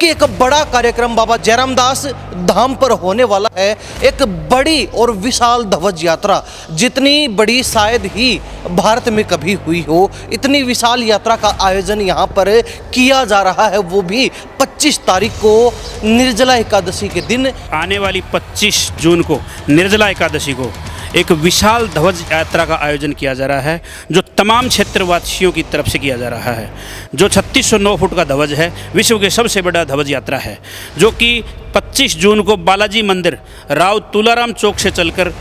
कि एक बड़ा कार्यक्रम बाबा जयराम दास धाम पर होने वाला है। एक बड़ी और विशाल ध्वज यात्रा, जितनी बड़ी शायद ही भारत में कभी हुई हो, इतनी विशाल यात्रा का आयोजन यहाँ पर किया जा रहा है, वो भी 25 तारीख को निर्जला एकादशी के दिन। आने वाली 25 जून को निर्जला एकादशी को एक विशाल ध्वज यात्रा का आयोजन किया जा रहा है, जो तमाम क्षेत्रवासियों की तरफ से किया जा रहा है। जो 3609 फुट का ध्वज है, विश्व के सबसे बड़ा ध्वज यात्रा है, जो कि 25 जून को बालाजी मंदिर राव तुलाराम चौक से चलकर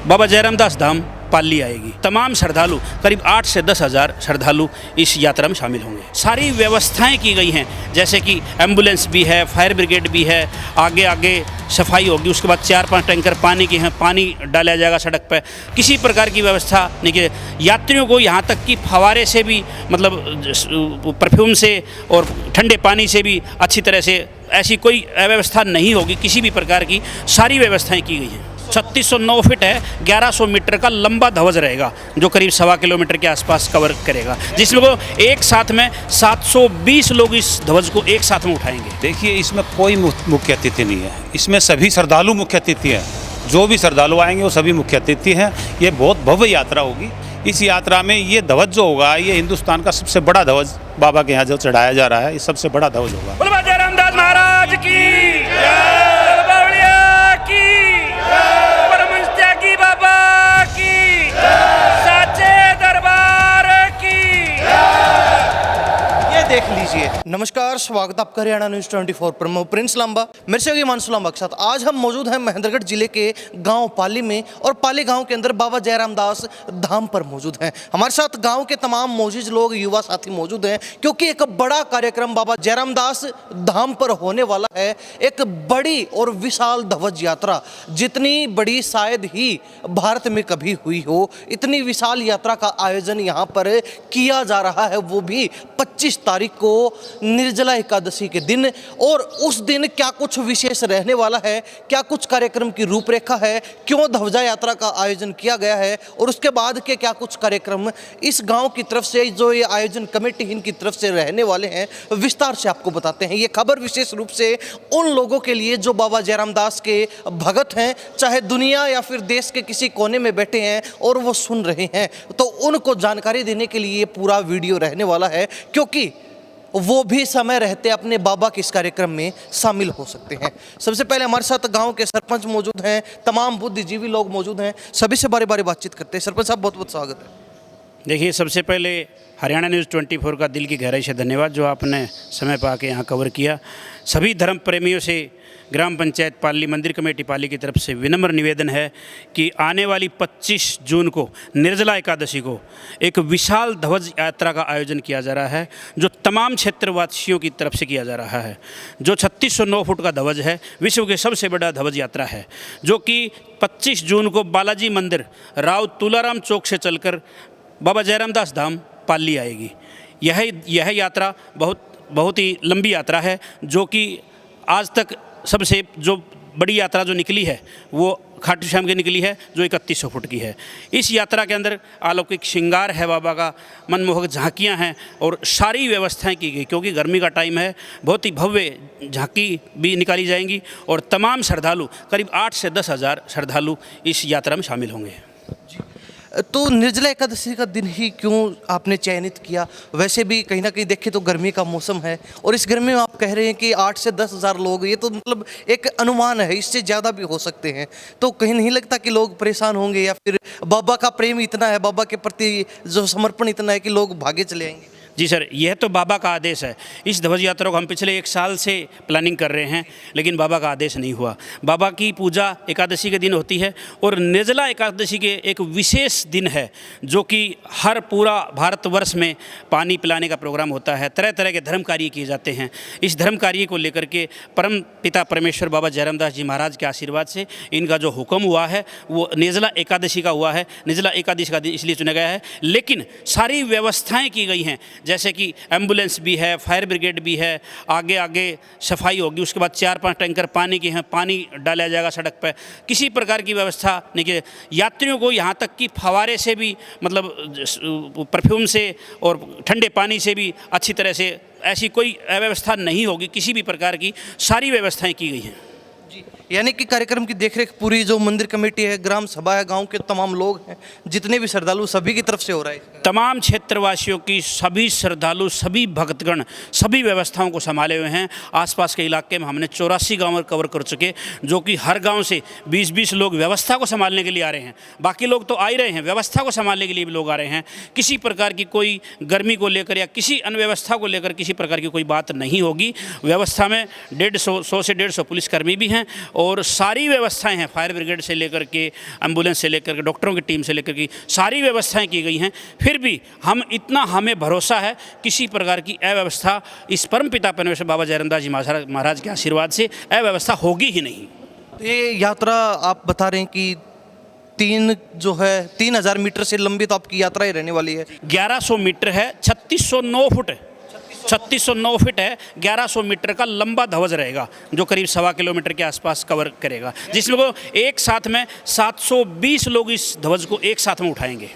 बाबा जयराम दास धाम पाली आएगी। तमाम श्रद्धालु, करीब 8 से 10 हज़ार श्रद्धालु इस यात्रा में शामिल होंगे। सारी व्यवस्थाएं की गई हैं, जैसे कि एम्बुलेंस भी है, फायर ब्रिगेड भी है, आगे आगे सफाई होगी, उसके बाद 4-5 टैंकर पानी के हैं, पानी डाला जाएगा सड़क पर। किसी प्रकार की व्यवस्था नहीं की। यात्रियों को यहाँ तक कि फवारे से भी, मतलब परफ्यूम से और ठंडे पानी से भी अच्छी तरह से, ऐसी कोई अव्यवस्था नहीं होगी किसी भी प्रकार की। सारी व्यवस्थाएँ की गई हैं। 3609 फीट है, 1100 मीटर का लंबा ध्वज रहेगा, जो करीब 1.25 किलोमीटर के आसपास कवर करेगा, जिसमें वो एक साथ में 720 लोग इस ध्वज को एक साथ में उठाएंगे। देखिए, इसमें कोई मुख्य अतिथि नहीं है, इसमें सभी श्रद्धालु मुख्य अतिथि हैं। जो भी श्रद्धालु आएंगे वो सभी मुख्य अतिथि हैं। ये बहुत भव्य यात्रा होगी। इस यात्रा में ये ध्वज जो होगा, ये हिंदुस्तान का सबसे बड़ा ध्वज बाबा के यहाँ जो चढ़ाया जा रहा है, ये सबसे बड़ा ध्वज होगा। बाबा जयराम दास महाराज की देख लीजिए। नमस्कार, स्वागत आपका हरियाणा न्यूज़ 24 पर। मैं प्रिंस लांबा, मेरे से हिमांशु लांबा के साथ आज हम मौजूद हैं महेंद्रगढ़ जिले के गांव पाली में, और पाली गांव के अंदर बाबा जयराम दास धाम पर मौजूद हैं। हमारे साथ गांव के तमाम मौजूद लोग, युवा साथी मौजूद हैं, क्योंकि एक बड़ा कार्यक्रम बाबा जयराम दास धाम पर होने वाला है। एक बड़ी और विशाल ध्वज यात्रा, जितनी बड़ी शायद ही भारत में कभी हुई हो, इतनी विशाल यात्रा का आयोजन यहाँ पर किया जा रहा है, वो भी 25 तारीख को निर्जला एकादशी के दिन। और उस दिन क्या कुछ विशेष रहने वाला है, क्या कुछ कार्यक्रम की रूपरेखा है, क्यों ध्वजा यात्रा का आयोजन किया गया है, और उसके बाद के क्या कुछ कार्यक्रम इस गांव की तरफ से, जो ये आयोजन कमेटी इनकी तरफ से रहने वाले हैं, विस्तार से आपको बताते हैं। ये खबर विशेष रूप से उन लोगों के लिए जो बाबा जयराम दास के भगत हैं, चाहे दुनिया या फिर देश के किसी कोने में बैठे हैं और वो सुन रहे हैं, तो उनको जानकारी देने के लिए ये पूरा वीडियो रहने वाला है, क्योंकि वो भी समय रहते अपने बाबा के इस कार्यक्रम में शामिल हो सकते हैं। सबसे पहले हमारे साथ गांव के सरपंच मौजूद हैं, तमाम बुद्धिजीवी लोग मौजूद हैं, सभी से बारी बारी बातचीत करते हैं। सरपंच साहब, बहुत बहुत स्वागत है। देखिए, सबसे पहले हरियाणा न्यूज़ 24 का दिल की गहराई से धन्यवाद, जो आपने समय पा के यहाँ कवर किया। सभी धर्म प्रेमियों से ग्राम पंचायत पाली मंदिर कमेटी पाली की तरफ से विनम्र निवेदन है कि आने वाली 25 जून को निर्जला एकादशी को एक विशाल ध्वज यात्रा का आयोजन किया जा रहा है, जो तमाम क्षेत्रवासियों की तरफ से किया जा रहा है। जो 3609 फुट का ध्वज है, विश्व के सबसे बड़ा ध्वज यात्रा है, जो कि 25 जून को बालाजी मंदिर राव तुलाराम चौक से चलकर बाबा जयराम दास धाम पाली आएगी। यह यात्रा बहुत ही लंबी यात्रा है, जो कि आज तक सबसे जो बड़ी यात्रा जो निकली है, वो खाटू श्याम की निकली है, जो 3100 फुट की है। इस यात्रा के अंदर अलौकिक श्रृंगार है बाबा का, मनमोहक झांकियां हैं और सारी व्यवस्थाएं की गई, क्योंकि गर्मी का टाइम है। बहुत ही भव्य झांकी भी निकाली जाएंगी, और तमाम श्रद्धालु, करीब 8 से 10 हज़ार श्रद्धालु इस यात्रा में शामिल होंगे। तो निर्जला एकादशी का दिन ही क्यों आपने चयनित किया? वैसे भी कहीं ना कहीं देखें तो गर्मी का मौसम है, और इस गर्मी में आप कह रहे हैं कि 8 से 10 हज़ार लोग, ये तो मतलब एक अनुमान है, इससे ज़्यादा भी हो सकते हैं। तो कहीं नहीं लगता कि लोग परेशान होंगे, या फिर बाबा का प्रेम इतना है, बाबा के प्रति जो समर्पण इतना है कि लोग भागे चले आएंगे? जी सर, यह तो बाबा का आदेश है। इस ध्वज यात्रा को हम पिछले 1 साल से प्लानिंग कर रहे हैं, लेकिन बाबा का आदेश नहीं हुआ। बाबा की पूजा एकादशी के दिन होती है, और निर्जला एकादशी के एक विशेष दिन है, जो कि हर पूरा भारतवर्ष में पानी पिलाने का प्रोग्राम होता है। तरह तरह के धर्म कार्य किए जाते हैं। इस धर्म कार्य को लेकर के परम पिता परमेश्वर बाबा जयराम दास जी महाराज के आशीर्वाद से इनका जो हुक्म हुआ है, वो निर्जला एकादशी का हुआ है। निर्जला एकादशी का दिन इसलिए चुना गया है, लेकिन सारी व्यवस्थाएँ की गई हैं, जैसे कि एम्बुलेंस भी है, फायर ब्रिगेड भी है, आगे आगे सफाई होगी, उसके बाद 4-5 टैंकर पानी के हैं, पानी डाला जाएगा सड़क पर। किसी प्रकार की व्यवस्था नहीं की। यात्रियों को यहाँ तक कि फवारे से भी, मतलब परफ्यूम से और ठंडे पानी से भी अच्छी तरह से ऐसी कोई अव्यवस्था नहीं होगी, किसी भी प्रकार की सारी व्यवस्थाएं की गई हैं। जी, यानी कि कार्यक्रम की देखरेख पूरी जो मंदिर कमेटी है, ग्राम सभा है, गांव के तमाम लोग हैं, जितने भी श्रद्धालु, सभी की तरफ से हो रहा है। तमाम क्षेत्रवासियों की, सभी श्रद्धालु, सभी भक्तगण सभी व्यवस्थाओं को संभाले हुए हैं। आसपास के इलाके में हमने 84 गांव कवर कर चुके, जो कि हर गांव से 20-20 लोग व्यवस्था को संभालने के लिए आ रहे हैं। बाकी लोग तो आ ही रहे हैं, व्यवस्था को संभालने के लिए भी लोग आ रहे हैं। किसी प्रकार की कोई गर्मी को लेकर या किसी अनव्यवस्था को लेकर किसी प्रकार की कोई बात नहीं होगी। व्यवस्था में 100 से 150 पुलिसकर्मी भी हैं और सारी व्यवस्थाएं हैं, फायर ब्रिगेड से लेकर के, एम्बुलेंस से लेकर के, डॉक्टरों की टीम से लेकर के सारी व्यवस्थाएं की गई हैं। फिर भी हमें भरोसा है किसी प्रकार की अव्यवस्था इस परमपिता परमेश्वर बाबा जयराम दास जी महाराज के आशीर्वाद से अव्यवस्था होगी ही नहीं। तो ये यात्रा आप बता रहे हैं कि 3000 मीटर से लंबी तो आपकी यात्रा ही रहने वाली है। 1100 मीटर है, 3609 फुट है, 3609 फीट है, 1100 मीटर का लंबा ध्वज रहेगा जो करीब 1.25 किलोमीटर के आसपास कवर करेगा, जिसमें वो एक साथ में 720 लोग इस ध्वज को एक साथ में उठाएंगे।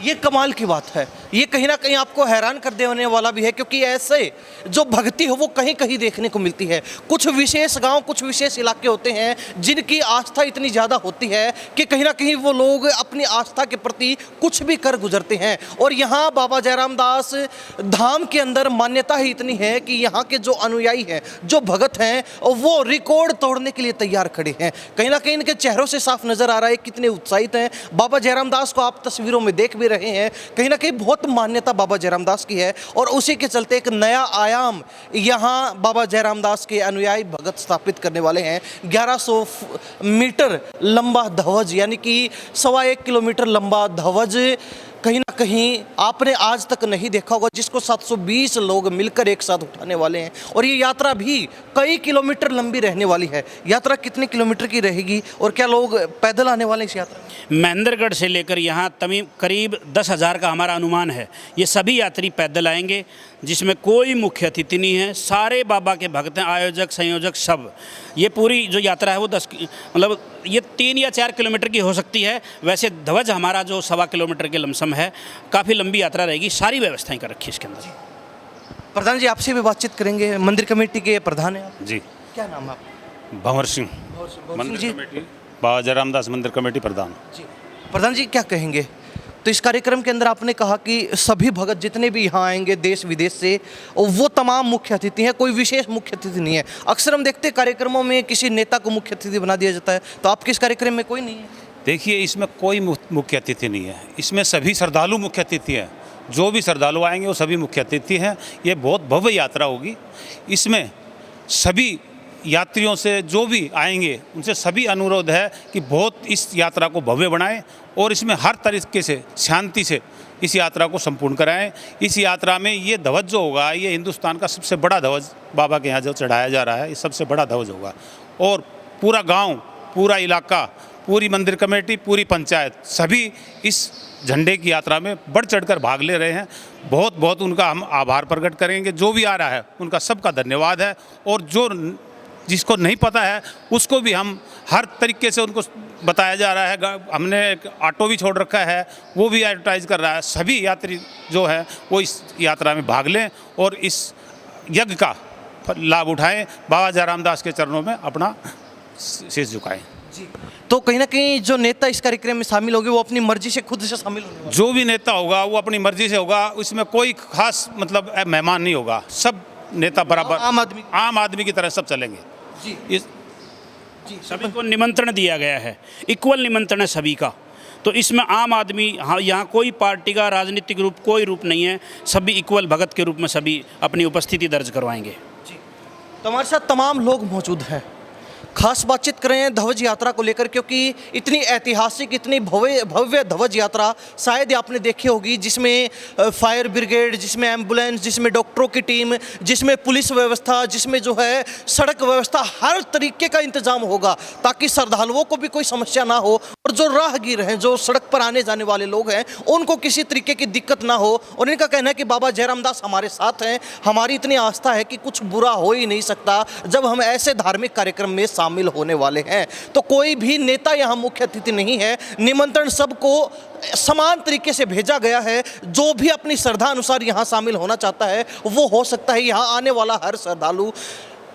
ये कमाल की बात है। ये कहीं ना कहीं आपको हैरान कर देने वाला भी है, क्योंकि ऐसे जो भक्ति है वो कहीं कहीं देखने को मिलती है। कुछ विशेष गांव, कुछ विशेष इलाके होते हैं जिनकी आस्था इतनी ज़्यादा होती है कि कहीं ना कहीं वो लोग अपनी आस्था के प्रति कुछ भी कर गुजरते हैं। और यहाँ बाबा जयराम दास धाम के अंदर मान्यता ही इतनी है कि यहाँ के जो अनुयायी हैं, जो भगत हैं, वो रिकॉर्ड तोड़ने के लिए तैयार खड़े हैं। कहीं ना कहीं इनके चेहरों से साफ नज़र आ रहा है कितने उत्साहित हैं। बाबा जयराम दास को आप तस्वीरों में देख भी रहे हैं। कहीं ना कहीं बहुत मान्यता बाबा जयराम दास की है और उसी के चलते एक नया आयाम यहाँ बाबा जयराम दास के अनुयायी भगत स्थापित करने वाले हैं। 1100 मीटर लंबा ध्वज, यानी कि 1.25 किलोमीटर लंबा ध्वज कहीं ना कहीं आपने आज तक नहीं देखा होगा, जिसको 720 लोग मिलकर एक साथ उठाने वाले हैं। और ये यात्रा भी कई किलोमीटर लंबी रहने वाली है। यात्रा कितने किलोमीटर की रहेगी और क्या लोग पैदल आने वाले हैं इस यात्रा में? महेंद्रगढ़ से लेकर यहाँ तमीम करीब 10,000 का हमारा अनुमान है। ये सभी यात्री पैदल आएंगे, जिसमें कोई मुख्य अतिथि नहीं है। सारे बाबा के भक्त हैं, आयोजक, संयोजक सब। ये पूरी जो यात्रा है वो 3 या 4 किलोमीटर की हो सकती है। वैसे ध्वज हमारा जो 1.25 किलोमीटर के लमसम है, काफ़ी लंबी यात्रा रहेगी। सारी व्यवस्थाएं कर रखी है इसके अंदर। प्रधान जी, आपसे भी बातचीत करेंगे। मंदिर कमेटी के प्रधान हैं आप? जी, क्या नाम है आपका? भंवर सिंह, जी, बाबा जयराम दास मंदिर कमेटी प्रधान। जी, प्रधान जी क्या कहेंगे? तो इस कार्यक्रम के अंदर आपने कहा कि सभी भगत जितने भी यहाँ आएंगे देश विदेश से, वो तमाम मुख्य अतिथि हैं, कोई विशेष मुख्य अतिथि नहीं है। अक्सर हम देखते हैं कार्यक्रमों में किसी नेता को मुख्य अतिथि बना दिया जाता है, तो आपके इस कार्यक्रम में कोई नहीं है? देखिए, इसमें कोई मुख्य अतिथि नहीं है, इसमें सभी श्रद्धालु मुख्य अतिथि हैं। जो भी श्रद्धालु आएंगे वो सभी मुख्य अतिथि हैं। ये बहुत भव्य यात्रा होगी। इसमें सभी यात्रियों से, जो भी आएंगे उनसे सभी अनुरोध है कि बहुत इस यात्रा को भव्य बनाएं और इसमें हर तरीके से शांति से इस यात्रा को संपूर्ण कराएं। इस यात्रा में ये ध्वज जो होगा, ये हिंदुस्तान का सबसे बड़ा ध्वज बाबा के यहाँ जो चढ़ाया जा रहा है, ये सबसे बड़ा ध्वज होगा। और पूरा गांव, पूरा इलाका, पूरी मंदिर कमेटी, पूरी पंचायत, सभी इस झंडे की यात्रा में बढ़ चढ़कर भाग ले रहे हैं। बहुत बहुत उनका हम आभार प्रकट करेंगे। जो भी आ रहा है उनका सबका धन्यवाद है। और जो जिसको नहीं पता है उसको भी हम हर तरीके से उनको बताया जा रहा है। हमने एक ऑटो भी छोड़ रखा है, वो भी एडवर्टाइज कर रहा है। सभी यात्री जो है वो इस यात्रा में भाग लें और इस यज्ञ का लाभ उठाएं। बाबा जयराम दास के चरणों में अपना शीश झुकाएं। जी, तो कहीं ना कहीं जो नेता इस कार्यक्रम में शामिल होंगे वो अपनी मर्जी से खुद से शामिल होंगे? जो भी नेता होगा वो अपनी मर्जी से होगा। इसमें कोई खास मेहमान नहीं होगा। सब नेता बराबर आम आदमी की तरह सब चलेंगे। जी, सभी को निमंत्रण दिया गया है, इक्वल निमंत्रण है सभी का। तो इसमें आम आदमी, हाँ, यहाँ कोई पार्टी का राजनीतिक रूप, कोई रूप नहीं है। सभी इक्वल भगत के रूप में सभी अपनी उपस्थिति दर्ज करवाएंगे। जी, तो हमारे साथ तमाम लोग मौजूद हैं। खास बातचीत कर रहे हैं ध्वज यात्रा को लेकर, क्योंकि इतनी ऐतिहासिक, इतनी भव्य ध्वज यात्रा शायद आपने देखी होगी, जिसमें फायर ब्रिगेड, जिसमें एम्बुलेंस, जिसमें डॉक्टरों की टीम, जिसमें पुलिस व्यवस्था, जिसमें जो है सड़क व्यवस्था, हर तरीके का इंतजाम होगा ताकि श्रद्धालुओं को भी कोई समस्या ना हो और जो राहगीर हैं, जो सड़क पर आने जाने वाले लोग हैं, उनको किसी तरीके की दिक्कत ना हो। और इनका कहना है कि बाबा जयराम दास हमारे साथ हैं, हमारी इतनी आस्था है कि कुछ बुरा हो ही नहीं सकता जब हम ऐसे धार्मिक कार्यक्रम में शामिल होने वाले हैं। तो कोई भी नेता यहाँ मुख्य अतिथि नहीं है, निमंत्रण सबको समान तरीके से भेजा गया है। जो भी अपनी श्रद्धा अनुसार यहाँ शामिल होना चाहता है वो हो सकता है। यहाँ आने वाला हर श्रद्धालु,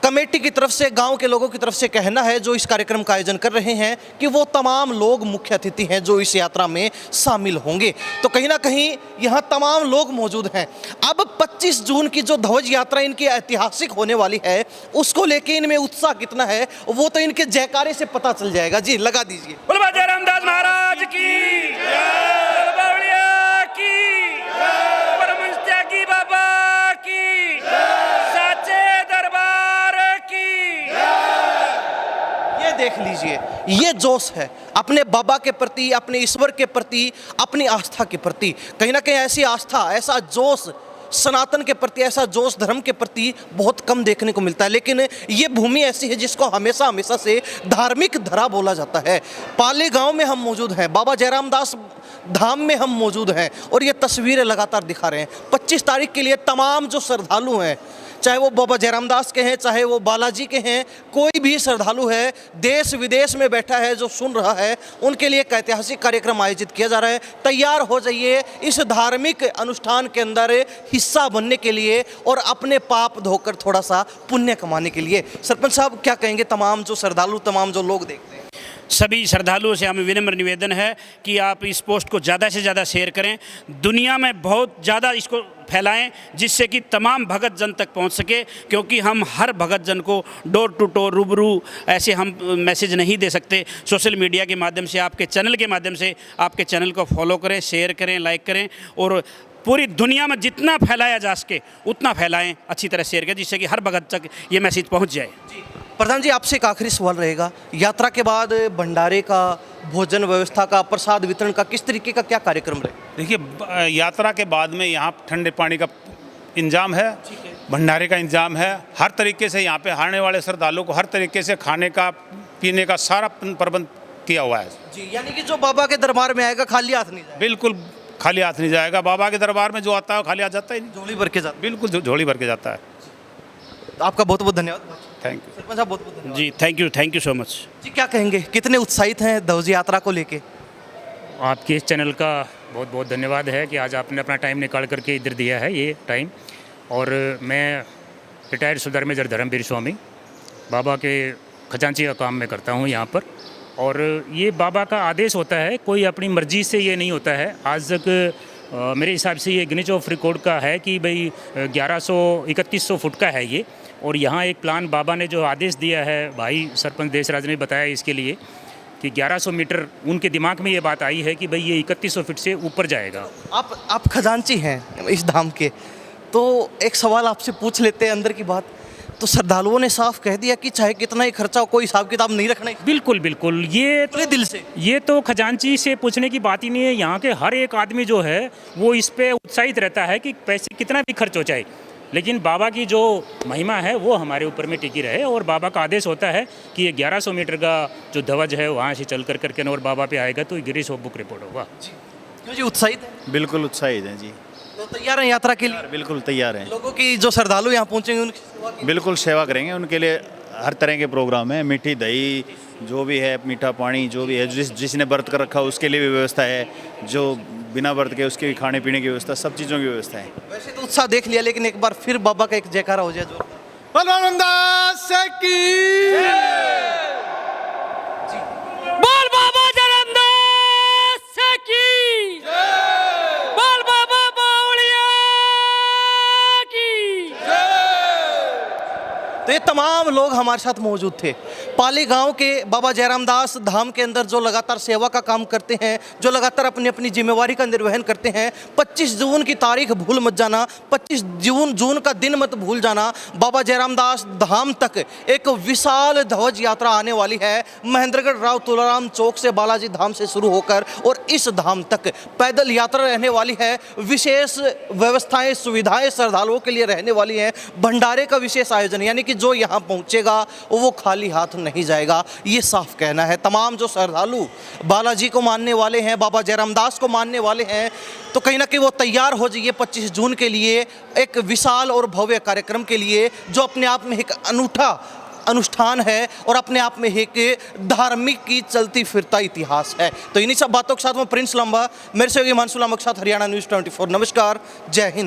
कमेटी की तरफ से, गांव के लोगों की तरफ से कहना है जो इस कार्यक्रम का आयोजन कर रहे हैं कि वो तमाम लोग मुख्य अतिथि हैं जो इस यात्रा में शामिल होंगे। तो कहीं ना कहीं यहाँ तमाम लोग मौजूद हैं। अब 25 जून की जो ध्वज यात्रा इनकी ऐतिहासिक होने वाली है, उसको लेके इनमें उत्साह कितना है वो तो इनके जयकारे से पता चल जाएगा। जी लगा दीजिए। बोलो बाबा रामदास महाराज की जय, बावड़िया की जय, परमहंस त्यागी बाबा की जय, साचे दरबार की जय। ये देख लीजिए, ये जोश है अपने बाबा के प्रति, अपने ईश्वर के प्रति, अपनी आस्था के प्रति। कहीं ना कहीं ऐसी आस्था, ऐसा जोश सनातन के प्रति, ऐसा जोश धर्म के प्रति बहुत कम देखने को मिलता है। लेकिन ये भूमि ऐसी है जिसको हमेशा हमेशा से धार्मिक धरा बोला जाता है। पाली गांव में हम मौजूद हैं, बाबा जयराम दास धाम में हम मौजूद हैं और ये तस्वीरें लगातार दिखा रहे हैं। 25 तारीख के लिए तमाम जो श्रद्धालु हैं, चाहे वो बाबा जयराम दास के हैं, चाहे वो बालाजी के हैं, कोई भी श्रद्धालु है देश विदेश में बैठा है जो सुन रहा है, उनके लिए एक ऐतिहासिक कार्यक्रम आयोजित किया जा रहा है। तैयार हो जाइए इस धार्मिक अनुष्ठान के अंदर हिस्सा बनने के लिए और अपने पाप धोकर थोड़ा सा पुण्य कमाने के लिए। सरपंच साहब क्या कहेंगे तमाम जो श्रद्धालु, तमाम जो लोग देखते हैं? सभी श्रद्धालुओं से हमें विनम्र निवेदन है कि आप इस पोस्ट को ज़्यादा से ज़्यादा शेयर करें, दुनिया में बहुत ज़्यादा इसको फैलाएं, जिससे कि तमाम भगत जन तक पहुंच सके। क्योंकि हम हर भगत जन को डोर टू डोर रूबरू ऐसे हम मैसेज नहीं दे सकते। सोशल मीडिया के माध्यम से, आपके चैनल के माध्यम से, आपके चैनल को फॉलो करें, शेयर करें, लाइक करें और पूरी दुनिया में जितना फैलाया जा सके उतना फैलाएं, अच्छी तरह शेयर करें, जिससे कि हर भगत तक ये मैसेज पहुँच जाए। प्रधान जी, आपसे एक आखिरी सवाल रहेगा, यात्रा के बाद भंडारे का, भोजन व्यवस्था का, प्रसाद वितरण का किस तरीके का क्या कार्यक्रम रहे? देखिए, यात्रा के बाद में यहाँ ठंडे पानी का इंतजाम है, भंडारे का इंतजाम है। हर तरीके से यहाँ पे आने वाले श्रद्धालुओं को हर तरीके से खाने का, पीने का सारा प्रबंध किया हुआ है। जी, यानी कि जो बाबा के दरबार में आएगा खाली हाथ नहीं जाएगा? बिल्कुल खाली हाथ नहीं जाएगा। बाबा के दरबार में जो आता है वो खाली हाथ जाता ही नहीं, झोली भर के जाता। बिल्कुल झोली भर के जाता है। तो आपका बहुत बहुत धन्यवाद। थैंक यू सरपंच साहब, बहुत बहुत धन्यवाद। जी थैंक यू सो मच। जी क्या कहेंगे, कितने उत्साहित हैं ध्वज यात्रा को लेके? आपके इस चैनल का बहुत बहुत धन्यवाद है कि आज आपने अपना टाइम निकाल करके इधर दिया है ये टाइम। और मैं रिटायर्ड सुधार मेजर धर्मवीर स्वामी बाबा के खजांची का काम मैं करता हूँ यहाँ पर। और ये बाबा का आदेश होता है, कोई अपनी मर्जी से ये नहीं होता है। आज तक मेरे हिसाब से ये गिनीज ऑफ रिकॉर्ड का है कि भाई 1100-3100 फुट का है ये। और यहाँ एक प्लान बाबा ने जो आदेश दिया है, भाई सरपंच देशराज ने बताया इसके लिए कि 1100 मीटर, उनके दिमाग में ये बात आई है कि भाई ये 3100 फीट से ऊपर जाएगा। आप खजांची हैं इस धाम के, तो एक सवाल आपसे पूछ लेते हैं अंदर की बात। तो श्रद्धालुओं ने साफ कह दिया कि चाहे कितना ही खर्चा हो, कोई हिसाब किताब नहीं रखना है। बिल्कुल बिल्कुल, ये पूरे दिल से, ये तो खजांची से पूछने की बात ही नहीं है। यहाँ के हर एक आदमी जो है वो इस पे उत्साहित रहता है कि पैसे कितना भी खर्च हो जाए, लेकिन बाबा की जो महिमा है वो हमारे ऊपर में टिकी रहे। और बाबा का आदेश होता है कि ये 1100 मीटर का जो ध्वज है वहाँ से चल करके और बाबा पे आएगा तो गिनीज ऑफ बुक रिपोर्ट होगा। क्यों जी, उत्साहित है? बिल्कुल उत्साहित हैं जी, तो तैयार हैं यात्रा के लिए? बिल्कुल तैयार हैं। लोगों की जो श्रद्धालु यहाँ पहुँचेंगे उनकी सेवा की? बिल्कुल सेवा करेंगे, उनके लिए हर तरह के प्रोग्राम है। मीठी दही जो भी है, मीठा पानी जो भी है, जिसने व्रत कर रखा उसके लिए भी व्यवस्था है, जो बिना व्रत के उसके भी खाने पीने की व्यवस्था, सब चीज़ों की व्यवस्था है। वैसे तो उत्साह देख लिया, लेकिन एक बार फिर बाबा का एक जयकारा हो जाए जो। बोल बाबा जयरामदास की, बोल बाबा बावड़िया की। तो ये तमाम लोग हमारे साथ मौजूद थे। पाली गांव के बाबा जयराम दास धाम के अंदर जो लगातार सेवा का काम करते हैं, जो लगातार अपनी अपनी जिम्मेवारी का निर्वहन करते हैं। 25 जून की तारीख भूल मत जाना, 25 जून का दिन मत भूल जाना। बाबा जयराम दास धाम तक एक विशाल ध्वज यात्रा आने वाली है। महेंद्रगढ़ राव तुलाराम चौक से बालाजी धाम से शुरू होकर और इस धाम तक पैदल यात्रा रहने वाली है। विशेष व्यवस्थाएं, सुविधाएं श्रद्धालुओं के लिए रहने वाली हैं। भंडारे का विशेष आयोजन, यानी कि जो यहाँ पहुँचेगा वो खाली हाथ नहीं जाएगा, ये साफ कहना है। तमाम जो श्रद्धालु बालाजी को मानने वाले हैं, बाबा जयराम दास को मानने वाले हैं, तो कहीं ना कहीं वो तैयार हो जाइए 25 जून के लिए, एक विशाल और भव्य कार्यक्रम के लिए जो अपने आप में एक अनूठा अनुष्ठान है और अपने आप में एक धार्मिक की चलती फिरता इतिहास है। तो इन्हीं सब बातों के साथ मैं प्रिंस लांबा, मेरे से हिमांशु लांबा के साथ हरियाणा न्यूज़ 24। नमस्कार, जय हिंद।